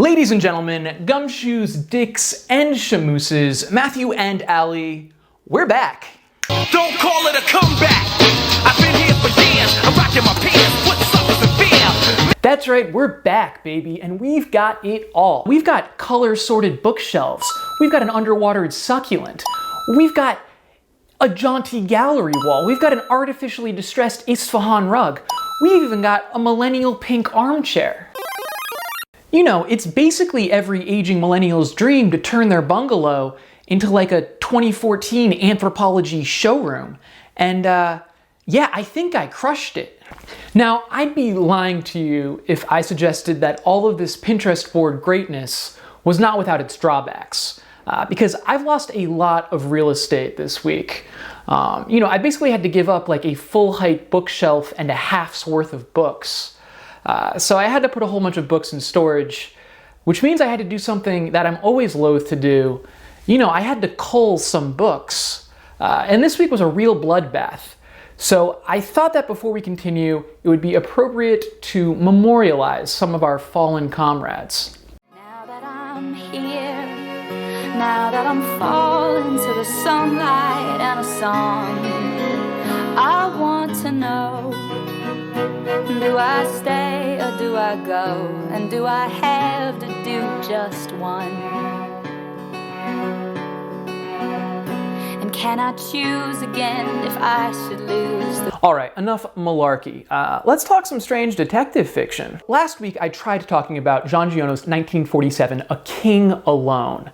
Ladies and gentlemen, gumshoes, dicks, and shamooses, Matthew and Ali, we're back. Don't call it a comeback. I've been here for years. I'm rocking my pants. What suckers in fear? That's right, we're back, baby, and we've got it all. We've got color-sorted bookshelves. We've got an underwatered succulent. We've got a jaunty gallery wall. We've got an artificially distressed Isfahan rug. We've even got a millennial pink armchair. You know, it's basically every aging millennial's dream to turn their bungalow into like a 2014 Anthropologie showroom. And yeah, I think I crushed it. Now, I'd be lying to you if I suggested that all of this Pinterest board greatness was not without its drawbacks. Because I've lost a lot of real estate this week. You know, I basically had to give up like a full-height bookshelf and a half's worth of books. So I had to put a whole bunch of books in storage, which means I had to do something that I'm always loath to do. You know, I had to cull some books. And this week was a real bloodbath. So I thought that before we continue, it would be appropriate to memorialize some of our fallen comrades. Now that I'm here, now that I'm falling to the sunlight and a song, I want to know, do I stay or do I go? And do I have to do just one? And can I choose again if I should lose the... All right, enough malarkey. Let's talk some strange detective fiction. Last week I tried talking about Jean Giono's 1947 A King Alone.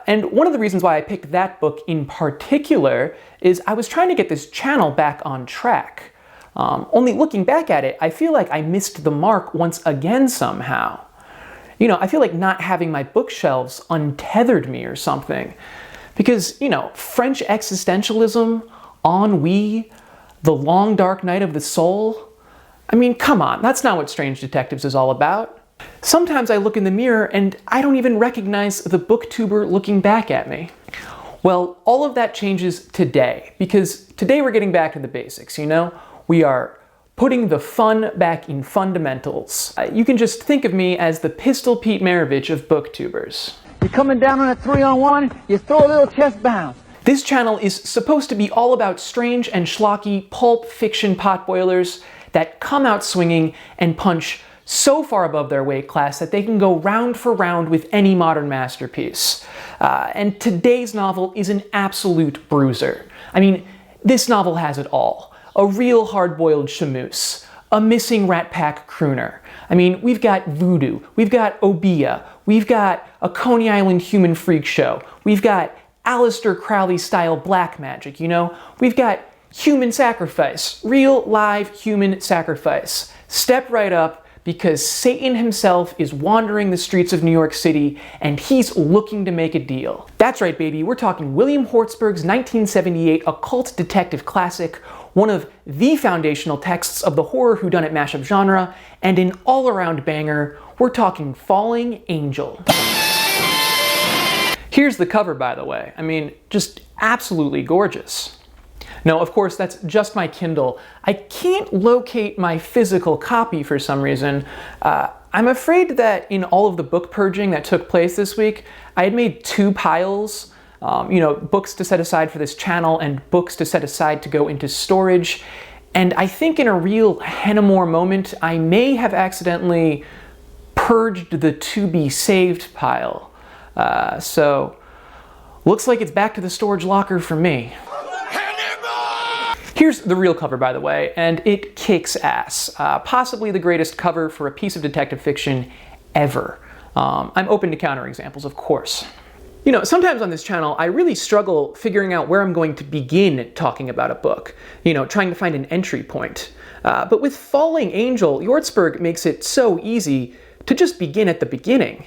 And one of the reasons why I picked that book in particular is I was trying to get this channel back on track. Only looking back at it, I feel like I missed the mark once again somehow. You know, I feel like not having my bookshelves untethered me or something. Because, you know, French existentialism, ennui, the long dark night of the soul. I mean, come on, that's not what Strange Detectives is all about. Sometimes I look in the mirror and I don't even recognize the booktuber looking back at me. Well, all of that changes today, because today we're getting back to the basics, you know? We are putting the fun back in fundamentals. You can just think of me as the Pistol Pete Maravich of booktubers. You're coming down on a 3-on-1, you throw a little chest bounce. This channel is supposed to be all about strange and schlocky pulp fiction potboilers that come out swinging and punch so far above their weight class that they can go round for round with any modern masterpiece. And today's novel is an absolute bruiser. I mean, this novel has it all. A real hard-boiled chamoose, a missing Rat Pack crooner. I mean, we've got voodoo, we've got obeah, we've got a Coney Island human freak show, we've got Aleister Crowley-style black magic, you know? We've got human sacrifice, real live human sacrifice. Step right up, because Satan himself is wandering the streets of New York City and he's looking to make a deal. That's right, baby, we're talking William Hjortsberg's 1978 occult detective classic, one of the foundational texts of the horror whodunit mashup genre, and an all-around banger. We're talking Falling Angel. Here's the cover, by the way. I mean, just absolutely gorgeous. No, of course, that's just my Kindle. I can't locate my physical copy for some reason. I'm afraid that in all of the book purging that took place this week, I had made two piles. You know, books to set aside for this channel and books to set aside to go into storage. And I think in a real Hennemore moment, I may have accidentally purged the to be saved pile. So, looks like it's back to the storage locker for me. Here's the real cover, by the way, and it kicks ass. Possibly the greatest cover for a piece of detective fiction ever. I'm open to counterexamples, of course. You know, sometimes on this channel, I really struggle figuring out where I'm going to begin talking about a book. You know, trying to find an entry point. But with Falling Angel, Hjortsberg makes it so easy to just begin at the beginning.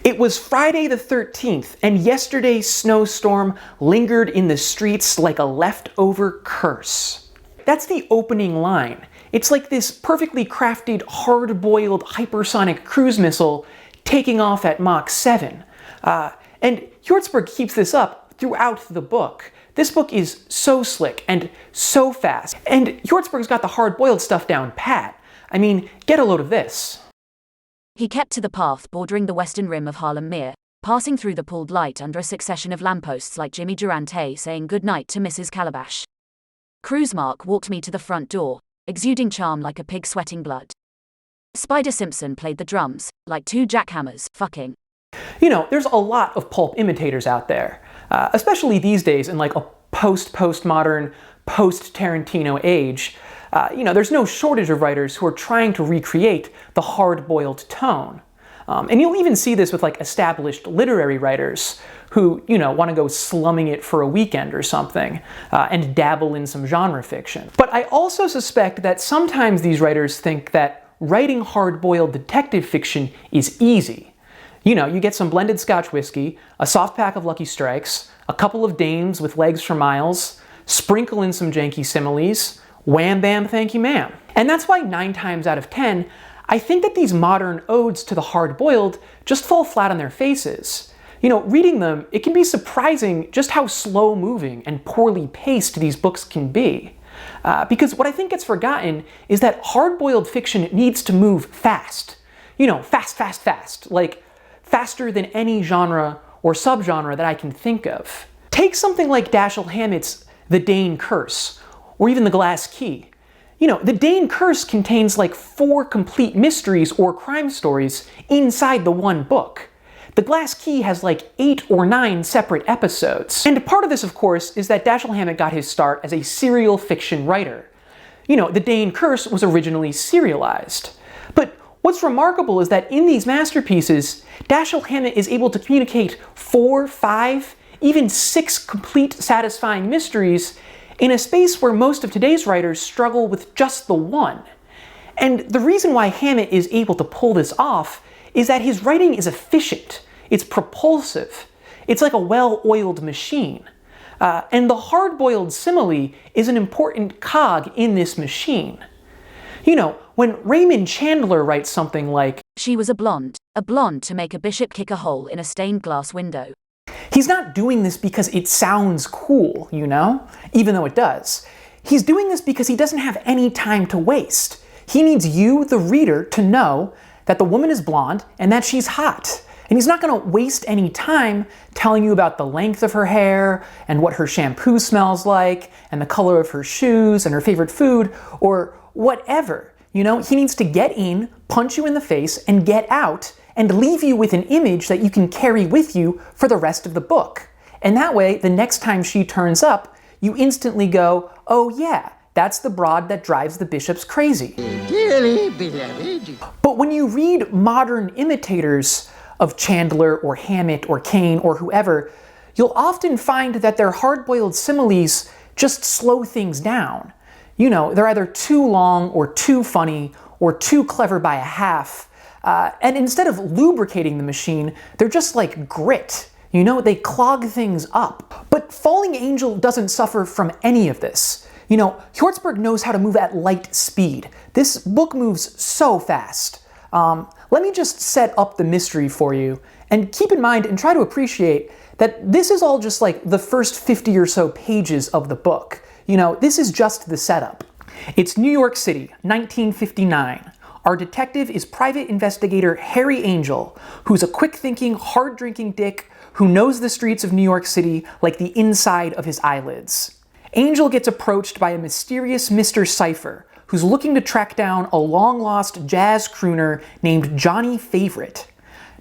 It was Friday the 13th, and yesterday's snowstorm lingered in the streets like a leftover curse. That's the opening line. It's like this perfectly crafted, hard-boiled, hypersonic cruise missile taking off at Mach 7. And Hjortsberg keeps this up throughout the book. This book is so slick and so fast. And Hjortsberg's got the hard-boiled stuff down pat. I mean, get a load of this. He kept to the path bordering the western rim of Harlem Mere, passing through the pooled light under a succession of lampposts like Jimmy Durante saying good night to Mrs. Calabash. Cruisemark walked me to the front door, exuding charm like a pig sweating blood. Spider Simpson played the drums, like two jackhammers, fucking. You know, there's a lot of pulp imitators out there, especially these days in like a postmodern, post-Tarantino age. You know, there's no shortage of writers who are trying to recreate the hard-boiled tone. And you'll even see this with like established literary writers who, you know, want to go slumming it for a weekend or something and dabble in some genre fiction. But I also suspect that sometimes these writers think that writing hard-boiled detective fiction is easy. You know, you get some blended Scotch whiskey, a soft pack of Lucky Strikes, a couple of dames with legs for miles, sprinkle in some janky similes, wham bam thank you ma'am. And that's why 9 times out of 10, I think that these modern odes to the hard-boiled just fall flat on their faces. You know, reading them, it can be surprising just how slow-moving and poorly paced these books can be. Because what I think gets forgotten is that hard-boiled fiction needs to move fast. You know, fast, like faster than any genre or subgenre that I can think of. Take something like Dashiell Hammett's The Dane Curse, or even The Glass Key. You know, The Dane Curse contains like 4 complete mysteries or crime stories inside the one book. The Glass Key has like 8 or 9 separate episodes. And part of this, of course, is that Dashiell Hammett got his start as a serial fiction writer. You know, The Dane Curse was originally serialized. But what's remarkable is that in these masterpieces, Dashiell Hammett is able to communicate 4, 5, even 6 complete satisfying mysteries in a space where most of today's writers struggle with just the one. And the reason why Hammett is able to pull this off is that his writing is efficient, it's propulsive, it's like a well-oiled machine. And the hard-boiled simile is an important cog in this machine. You know, when Raymond Chandler writes something like, "She was a blonde to make a bishop kick a hole in a stained glass window," he's not doing this because it sounds cool, you know? Even though it does. He's doing this because he doesn't have any time to waste. He needs you, the reader, to know that the woman is blonde and that she's hot. And he's not going to waste any time telling you about the length of her hair and what her shampoo smells like and the color of her shoes and her favorite food or whatever. You know, he needs to get in, punch you in the face, and get out and leave you with an image that you can carry with you for the rest of the book. And that way, the next time she turns up, you instantly go, oh yeah, that's the broad that drives the bishops crazy. Dearly beloved. But when you read modern imitators of Chandler or Hammett or Kane or whoever, you'll often find that their hard-boiled similes just slow things down. You know, they're either too long or too funny or too clever by a half. And instead of lubricating the machine, they're just like grit. You know, they clog things up. But Falling Angel doesn't suffer from any of this. You know, Hjortsberg knows how to move at light speed. This book moves so fast. Let me just set up the mystery for you, and keep in mind and try to appreciate that this is all just like the first 50 or so pages of the book. You know, this is just the setup. It's New York City, 1959. Our detective is private investigator Harry Angel, who's a quick-thinking, hard-drinking dick who knows the streets of New York City like the inside of his eyelids. Angel gets approached by a mysterious Mr. Cypher, who's looking to track down a long-lost jazz crooner named Johnny Favorite.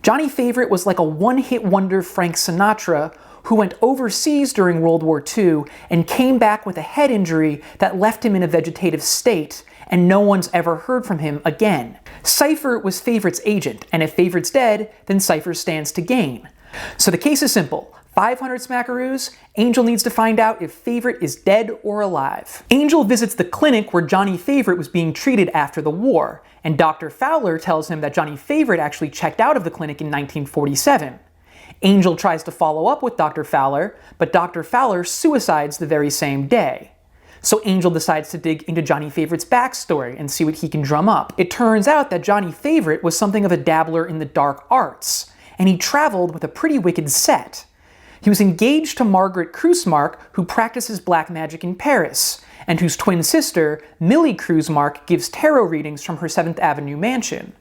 Johnny Favorite was like a one-hit wonder Frank Sinatra who went overseas during World War II and came back with a head injury that left him in a vegetative state, and no one's ever heard from him again. Cypher was Favorite's agent, and if Favorite's dead, then Cypher stands to gain. So the case is simple. 500 smackaroos, Angel needs to find out if Favorite is dead or alive. Angel visits the clinic where Johnny Favorite was being treated after the war, and Dr. Fowler tells him that Johnny Favorite actually checked out of the clinic in 1947. Angel tries to follow up with Dr. Fowler, but Dr. Fowler suicides the very same day. So Angel decides to dig into Johnny Favorite's backstory and see what he can drum up. It turns out that Johnny Favorite was something of a dabbler in the dark arts, and he traveled with a pretty wicked set. He was engaged to Margaret Cruisemark, who practices black magic in Paris, and whose twin sister, Millie Cruisemark, gives tarot readings from her 7th Avenue mansion.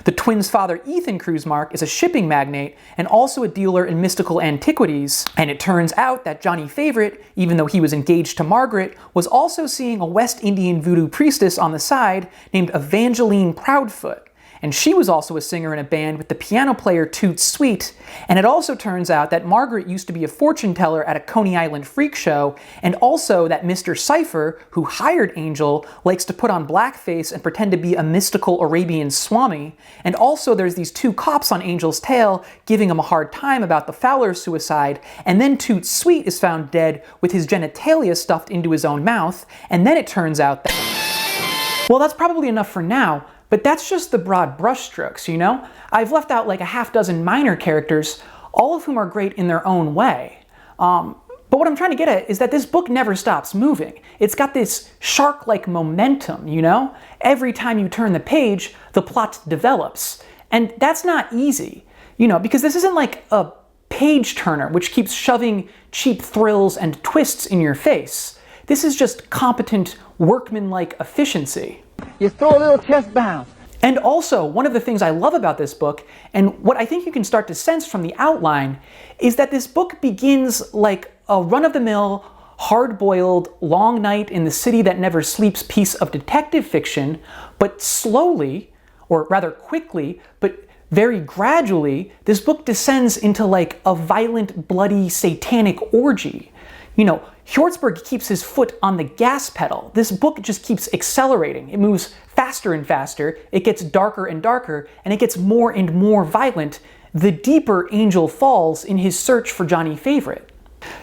The twins' father, Ethan Kruzmark, is a shipping magnate and also a dealer in mystical antiquities, and it turns out that Johnny Favorite, even though he was engaged to Margaret, was also seeing a West Indian voodoo priestess on the side named Evangeline Proudfoot. And she was also a singer in a band with the piano player Toot Sweet, and it also turns out that Margaret used to be a fortune teller at a Coney Island freak show, and also that Mr. Cypher, who hired Angel, likes to put on blackface and pretend to be a mystical Arabian swami, and also there's these two cops on Angel's tail giving him a hard time about the Fowler suicide, and then Toot Sweet is found dead with his genitalia stuffed into his own mouth, and then it turns out that... Well, that's probably enough for now, but that's just the broad brushstrokes, you know? I've left out like a half dozen minor characters, all of whom are great in their own way. But what I'm trying to get at is that this book never stops moving. It's got this shark-like momentum, you know? Every time you turn the page, the plot develops. And that's not easy, you know, because this isn't like a page turner which keeps shoving cheap thrills and twists in your face. This is just competent, workmanlike efficiency. You throw a little chest bounce. And also, one of the things I love about this book, and what I think you can start to sense from the outline, is that this book begins like a run-of-the-mill, hard-boiled, long night in the city that never sleeps piece of detective fiction, but slowly, or rather quickly, but very gradually, this book descends into like a violent, bloody, satanic orgy. You know, Hjortsberg keeps his foot on the gas pedal. This book just keeps accelerating. It moves faster and faster, it gets darker and darker, and it gets more and more violent the deeper Angel falls in his search for Johnny Favorite.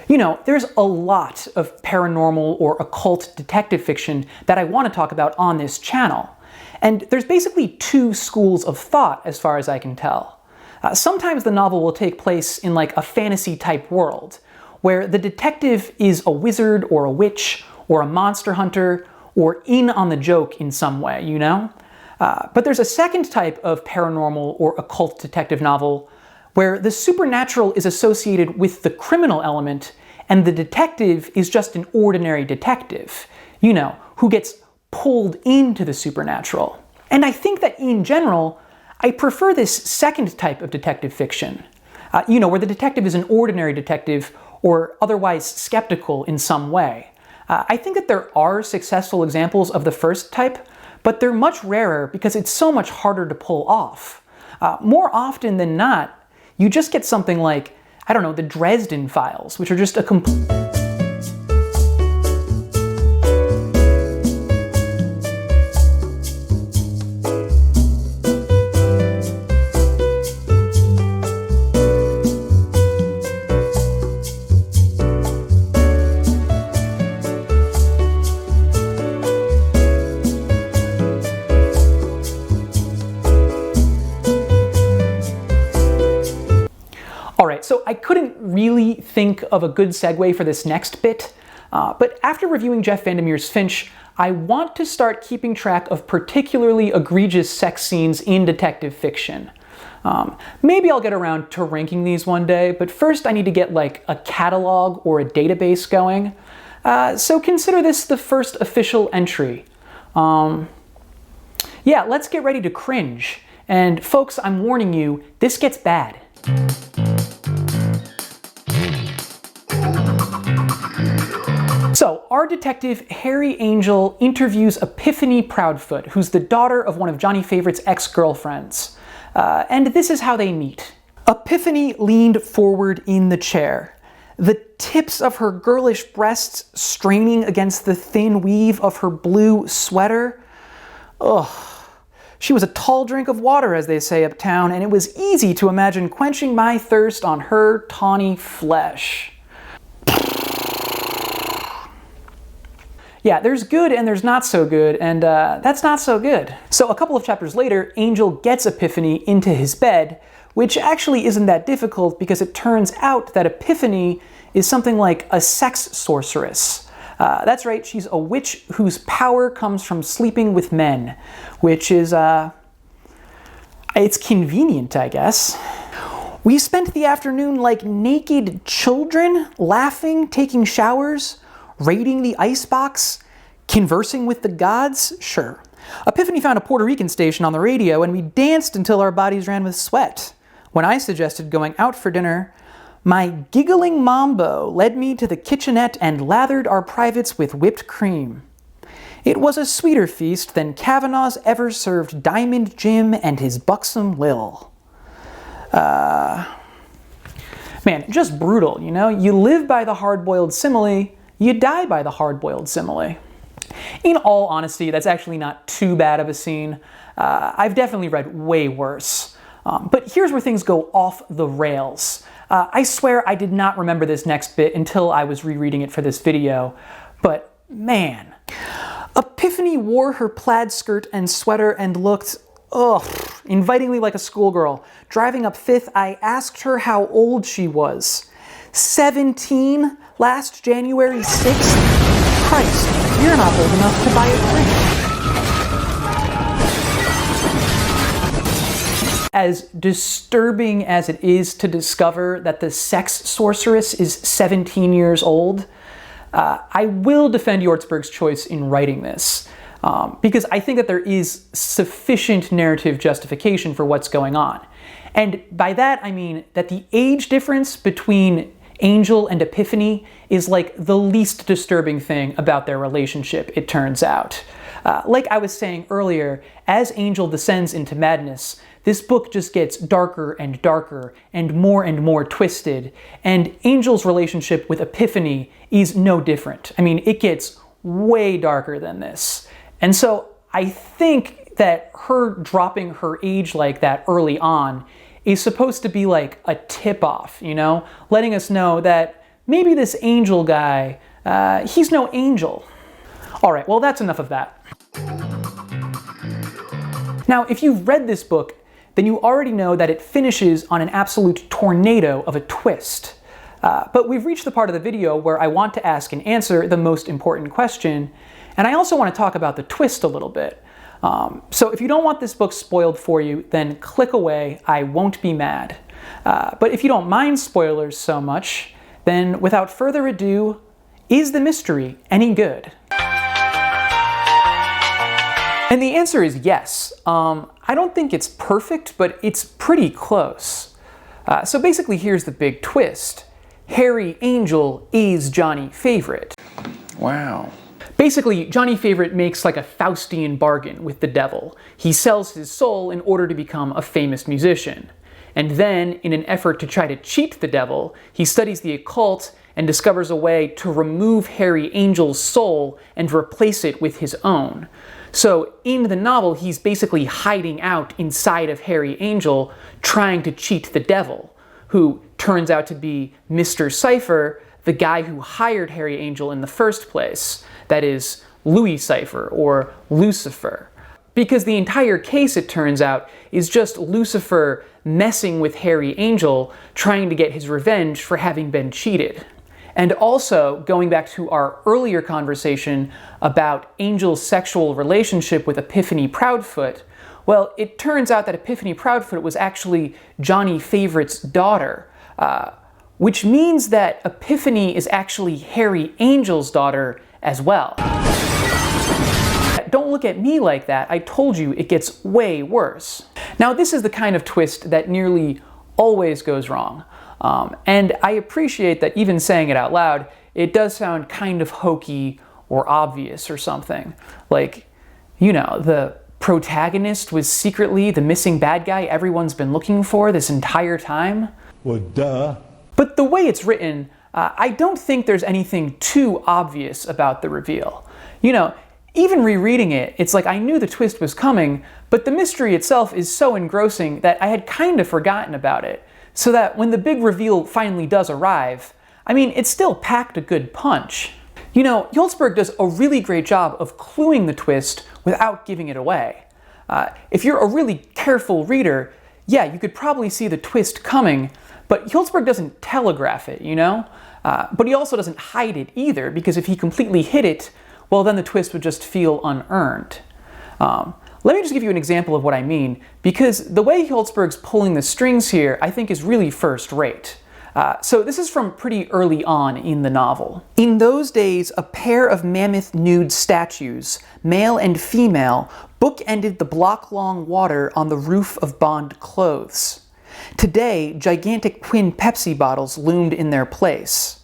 You know, there's a lot of paranormal or occult detective fiction that I want to talk about on this channel. And there's basically two schools of thought as far as I can tell. Sometimes the novel will take place in like a fantasy-type world, where the detective is a wizard or a witch or a monster hunter or in on the joke in some way, you know? But there's a second type of paranormal or occult detective novel where the supernatural is associated with the criminal element and the detective is just an ordinary detective, you know, who gets pulled into the supernatural. And I think that in general, I prefer this second type of detective fiction, you know, where the detective is an ordinary detective or otherwise skeptical in some way. I think that there are successful examples of the first type, but they're much rarer because it's so much harder to pull off. More often than not, you just get something like, I don't know, the Dresden Files, which are just a complete... Alright, so I couldn't really think of a good segue for this next bit, but after reviewing Jeff Vandermeer's Finch, I want to start keeping track of particularly egregious sex scenes in detective fiction. Maybe I'll get around to ranking these one day, but first I need to get like a catalog or a database going. So consider this the first official entry. Yeah, let's get ready to cringe. And folks, I'm warning you, this gets bad. So, our detective, Harry Angel, interviews Epiphany Proudfoot, who's the daughter of one of Johnny Favorite's ex-girlfriends. And this is how they meet. Epiphany leaned forward in the chair, the tips of her girlish breasts straining against the thin weave of her blue sweater. Ugh. She was a tall drink of water, as they say uptown, and it was easy to imagine quenching my thirst on her tawny flesh. Yeah, there's good and there's not so good, and that's not so good. So a couple of chapters later, Angel gets Epiphany into his bed, which actually isn't that difficult because it turns out that Epiphany is something like a sex sorceress. That's right, she's a witch whose power comes from sleeping with men, which is, it's convenient, I guess. We spent the afternoon like naked children, laughing, taking showers, raiding the icebox, conversing with the gods, sure. Epiphany found a Puerto Rican station on the radio, and we danced until our bodies ran with sweat. When I suggested going out for dinner, my giggling mambo led me to the kitchenette and lathered our privates with whipped cream. It was a sweeter feast than Kavanaugh's ever-served Diamond Jim and his buxom Lil. Man, just brutal, you know? You live by the hard-boiled simile, you die by the hard-boiled simile. In all honesty, that's actually not too bad of a scene. I've definitely read way worse. But here's where things go off the rails. I swear I did not remember this next bit until I was rereading it for this video. But man, Epiphany wore her plaid skirt and sweater and looked, invitingly like a schoolgirl. Driving up 5th, I asked her how old she was. 17? Last January 6th? Christ, you're not old enough to buy a drink. As disturbing as it is to discover that the sex sorceress is 17 years old, I will defend Hjortsberg's choice in writing this, because I think that there is sufficient narrative justification for what's going on. And by that I mean that the age difference between Angel and Epiphany is like the least disturbing thing about their relationship, it turns out. Like I was saying earlier, as Angel descends into madness, this book just gets darker and darker and more twisted, and Angel's relationship with Epiphany is no different. I mean, it gets way darker than this. And so I think that her dropping her age like that early on is supposed to be like a tip-off, you know? Letting us know that maybe this Angel guy, he's no angel. All right, well, that's enough of that. Now, if you've read this book, then you already know that it finishes on an absolute tornado of a twist. But we've reached the part of the video where I want to ask and answer the most important question, and I also want to talk about the twist a little bit. So if you don't want this book spoiled for you, then click away, I won't be mad. But if you don't mind spoilers so much, then without further ado, is the mystery any good? And the answer is yes. I don't think it's perfect, but it's pretty close. So basically here's the big twist. Harry Angel is Johnny Favorite. Wow. Basically, Johnny Favorite makes like a Faustian bargain with the devil. He sells his soul in order to become a famous musician. And then, in an effort to try to cheat the devil, he studies the occult and discovers a way to remove Harry Angel's soul and replace it with his own. So in the novel, he's basically hiding out inside of Harry Angel, trying to cheat the devil, who turns out to be Mr. Cypher, the guy who hired Harry Angel in the first place. That is, Louis Cypher, or Lucifer. Because the entire case, it turns out, is just Lucifer messing with Harry Angel, trying to get his revenge for having been cheated. And also, going back to our earlier conversation about Angel's sexual relationship with Epiphany Proudfoot, well, it turns out that Epiphany Proudfoot was actually Johnny Favorite's daughter, which means that Epiphany is actually Harry Angel's daughter as well. Don't look at me like that, I told you it gets way worse. Now this is the kind of twist that nearly always goes wrong. And I appreciate that even saying it out loud, it does sound kind of hokey or obvious or something. Like, you know, the protagonist was secretly the missing bad guy everyone's been looking for this entire time. Well, duh. But the way it's written, I don't think there's anything too obvious about the reveal. You know, even rereading it, it's like I knew the twist was coming, but the mystery itself is so engrossing that I had kind of forgotten about it. So that when the big reveal finally does arrive, I mean, it still packed a good punch. You know, Hjortsberg does a really great job of cluing the twist without giving it away. If you're a really careful reader, yeah, you could probably see the twist coming, but Hjortsberg doesn't telegraph it, you know? But he also doesn't hide it either, because if he completely hid it, well, then the twist would just feel unearned. Let me just give you an example of what I mean, because the way Hjortsberg's pulling the strings here, I think is really first rate. So this is from pretty early on in the novel. In those days, a pair of mammoth nude statues, male and female, bookended the block-long water on the roof of Bond clothes. Today, gigantic Quinn Pepsi bottles loomed in their place.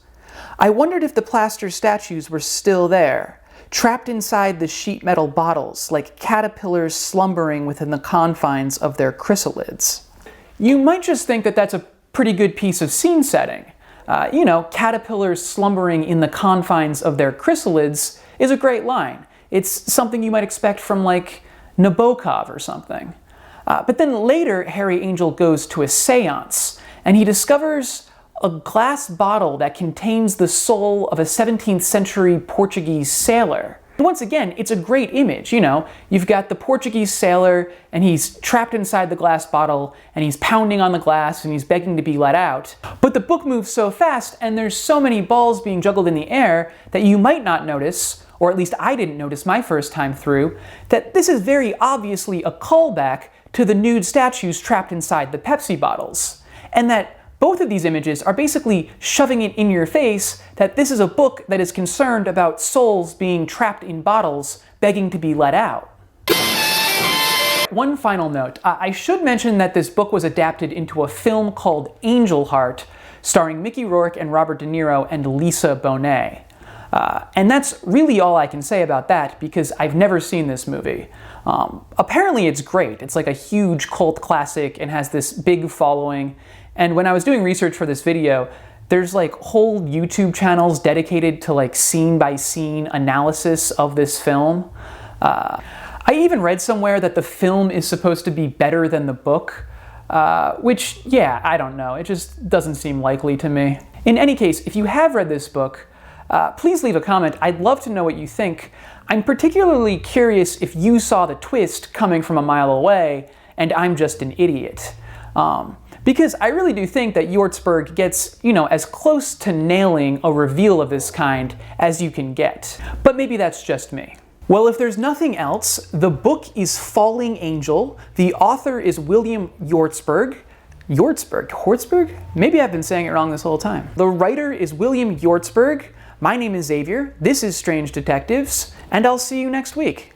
I wondered if the plaster statues were still there, trapped inside the sheet metal bottles like caterpillars slumbering within the confines of their chrysalids. You might just think that that's a pretty good piece of scene setting. Caterpillars slumbering in the confines of their chrysalids is a great line. It's something you might expect from, like, Nabokov or something. But then later, Harry Angel goes to a seance, and he discovers a glass bottle that contains the soul of a 17th century Portuguese sailor. Once again, it's a great image, You've got the Portuguese sailor, and he's trapped inside the glass bottle, and he's pounding on the glass, and he's begging to be let out. But the book moves so fast, and there's so many balls being juggled in the air, that you might not notice, or at least I didn't notice my first time through, that this is very obviously a callback to the nude statues trapped inside the Pepsi bottles. And that both of these images are basically shoving it in your face that this is a book that is concerned about souls being trapped in bottles, begging to be let out. One final note. I should mention that this book was adapted into a film called Angel Heart, starring Mickey Rourke and Robert De Niro and Lisa Bonet. And that's really all I can say about that, because I've never seen this movie. Apparently it's great. It's like a huge cult classic and has this big following. And when I was doing research for this video, there's like whole YouTube channels dedicated to like scene-by-scene analysis of this film. I even read somewhere that the film is supposed to be better than the book, which, yeah, I don't know. It just doesn't seem likely to me. In any case, if you have read this book, please leave a comment. I'd love to know what you think. I'm particularly curious if you saw the twist coming from a mile away and I'm just an idiot. Because I really do think that Hjortsberg gets, as close to nailing a reveal of this kind as you can get. But maybe that's just me. Well, if there's nothing else, the book is Falling Angel. The author is William Hjortsberg. Hjortsberg? Maybe I've been saying it wrong this whole time. The writer is William Hjortsberg. My name is Xavier. This is Strange Detectives, and I'll see you next week.